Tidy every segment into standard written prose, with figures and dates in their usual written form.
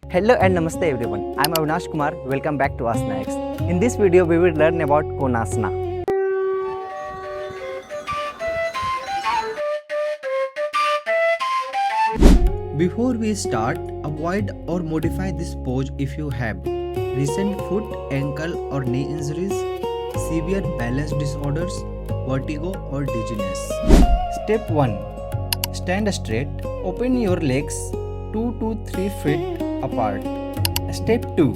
Hello and Namaste everyone. I am Avinash Kumar. Welcome back to Asana X. In this video, we will learn about Konasana. Before we start, avoid or modify this pose if you have recent foot, ankle or knee injuries, severe balance disorders, vertigo or dizziness. Step 1. Stand straight. Open your legs 2 to 3 feet apart. Step 2.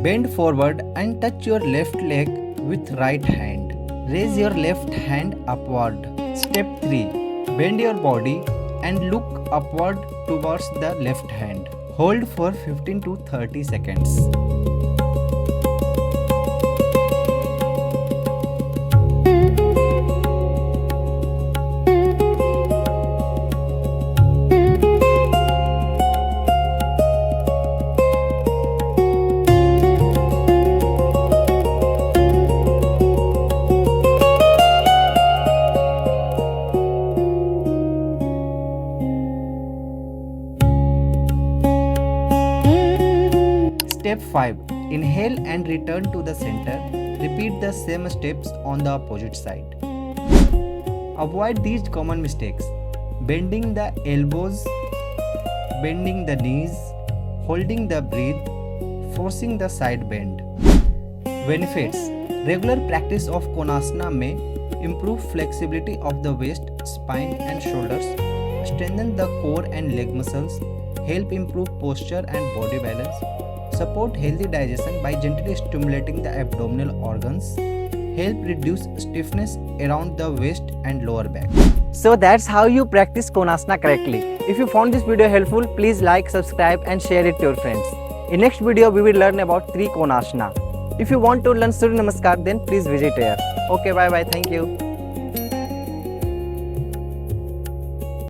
Bend forward and touch your left leg with right hand. Raise your left hand upward. Step 3. Bend your body and look upward towards the left hand. Hold for 15 to 30 seconds. Step 5. Inhale and return to the center. Repeat the same steps on the opposite side. Avoid these common mistakes: bending the elbows, bending the knees, holding the breath, forcing the side bend. Benefits: regular practice of Konasana may improve flexibility of the waist, spine and shoulders, strengthen the core and leg muscles, help improve posture and body balance, support healthy digestion by gently stimulating the abdominal organs, help reduce stiffness around the waist and lower back. So that's how you practice Konasana correctly. If you found this video helpful, please like, subscribe and share it to your friends. In next video, we will learn about 3 Konasana. If you want to learn Surya Namaskar, then please visit here. Okay, bye bye. Thank you.